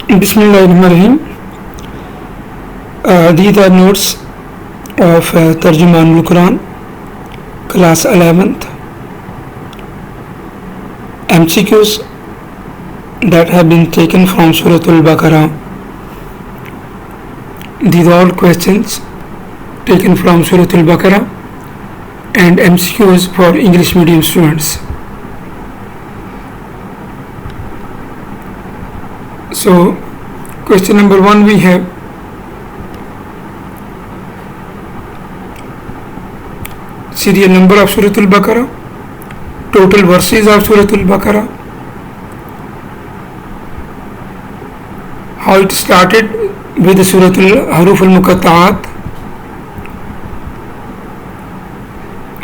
Bismillahirrahmanirrahim. These are notes of Tarjuma tul, class 11th. MCQs that have been taken from Surah Al-Baqarah. These are all questions taken from Surah Al-Baqarah and MCQs for English medium students. So, question number 1 we have serial number of Surah Al-Baqarah, total verses of Surah Al-Baqarah, how it started with Surah Al-Haruf Al-Muqatta'at,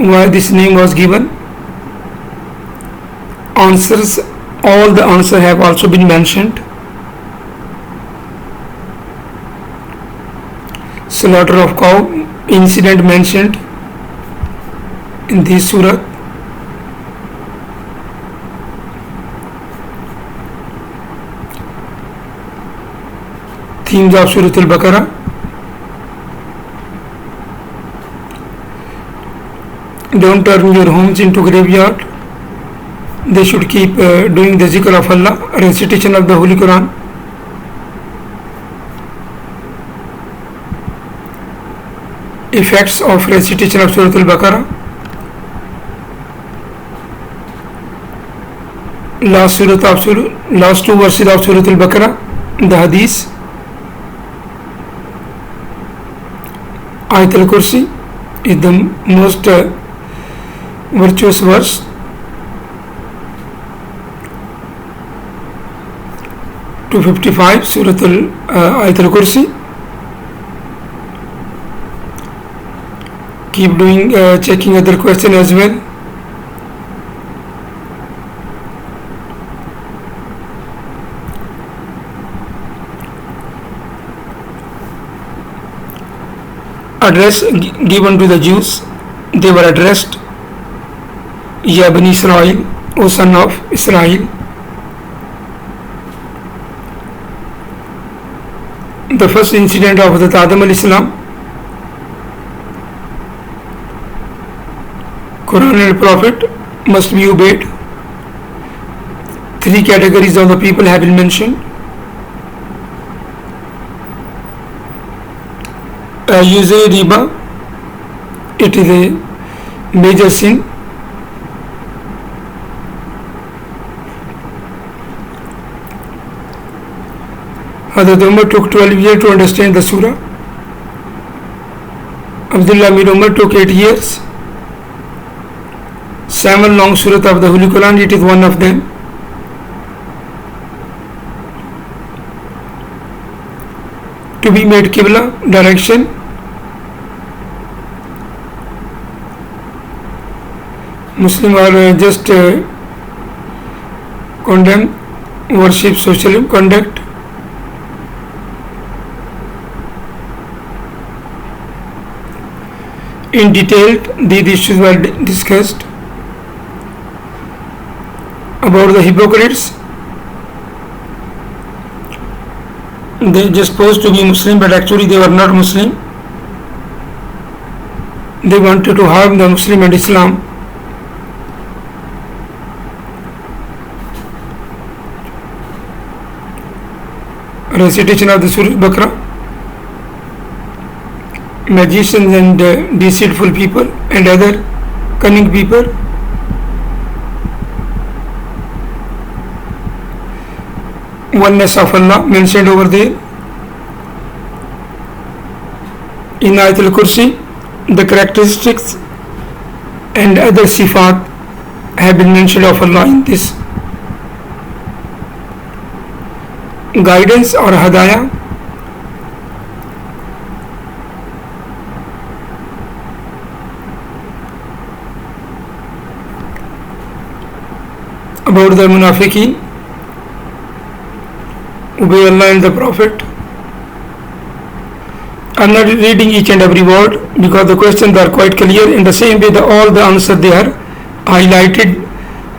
why this name was given, answers, all the answers have also been mentioned, slaughter of cow incident mentioned in this surah, themes of Surah Al-Baqarah, don't turn your homes into graveyard, they should keep doing the zikr of Allah, recitation of the Holy Quran, effects of recitation of Surah Al-Baqarah, last two verses of Surah Al-Baqarah, the hadith, Ayat al-Kursi is the most virtuous verse, (255) Surah Ayat al-Kursi. Keep doing checking other question as well. Address given to the Jews. They were addressed, Ya Bani Israel, O son of Israel. The first incident of the Adam al-Islam, Quran and Prophet must be obeyed. 3 categories of the people have been mentioned. Usually riba, it is a major sin. Hazrat Umar took 12 years to understand the surah. Abdullah bin Umar took 8 years. 7 long surah of the Holy Quran, it is one of them. To be made Qibla, direction. Muslim are just condemn worship, social conduct. In detail, these issues were discussed. About the hypocrites, they just supposed to be Muslim, but actually they were not Muslim. They wanted to harm the Muslim and Islam. Recitation of the Surah Al-Baqarah, magicians and deceitful people and other cunning people. Oneness of Allah mentioned over there. In Ayat al-Kursi, the characteristics and other sifat have been mentioned of Allah in this. Guidance or hadaya, about the munafiqeen, obey Allah and the Prophet. I am not reading each and every word because the questions are quite clear. In the same way, all the answers they are highlighted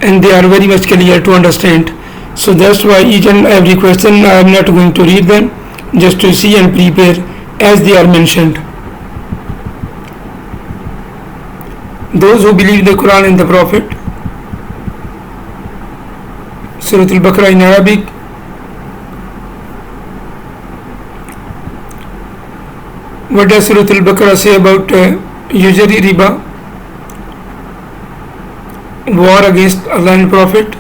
and they are very much clear to understand. So that's why each and every question I am not going to read them, just to see and prepare as they are mentioned. Those who believe the Quran and the Prophet. Surah Al-Baqarah in Arabic. What does Surah Al-Baqarah say about usury, riba, war against Allah and Prophet?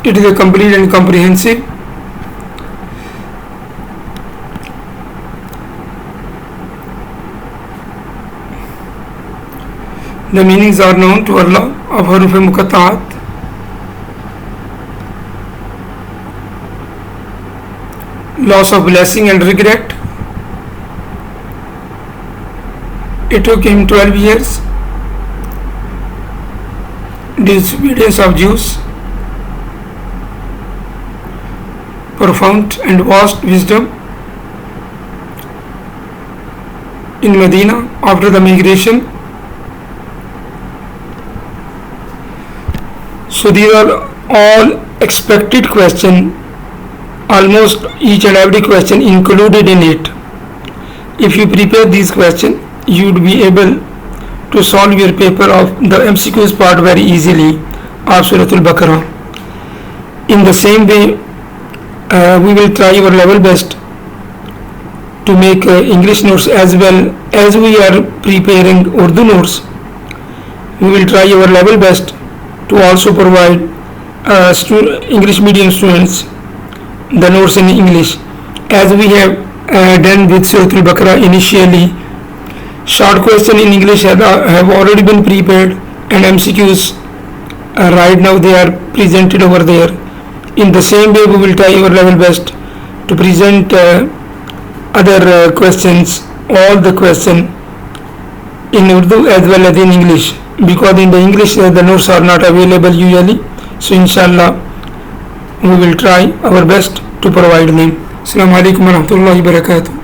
It is a complete and comprehensive. The meanings are known to Allah of Huruf Muqatta'at. Loss of blessing and regret. It took him 12 years. Disobedience of Jews. Profound and vast wisdom in Medina after the migration. So these are all expected questions, almost each and every question included in it. If you prepare these questions, you would be able to solve your paper of the MCQs part very easily of Surah Al-Baqarah. In the same way, we will try our level best to make English notes as well as we are preparing Urdu notes. We will try our level best to also provide English medium students the notes in English, as we have done with Surah Al-Baqarah initially. Short question in English have already been prepared, and MCQs right now they are presented over there. In the same way, we will try our level best to present other questions, all the question in Urdu as well as in English, because in the English the notes are not available usually. So inshallah we will try our best to provide them. Assalamu alaikum wa rahmatullahi wa barakatuh.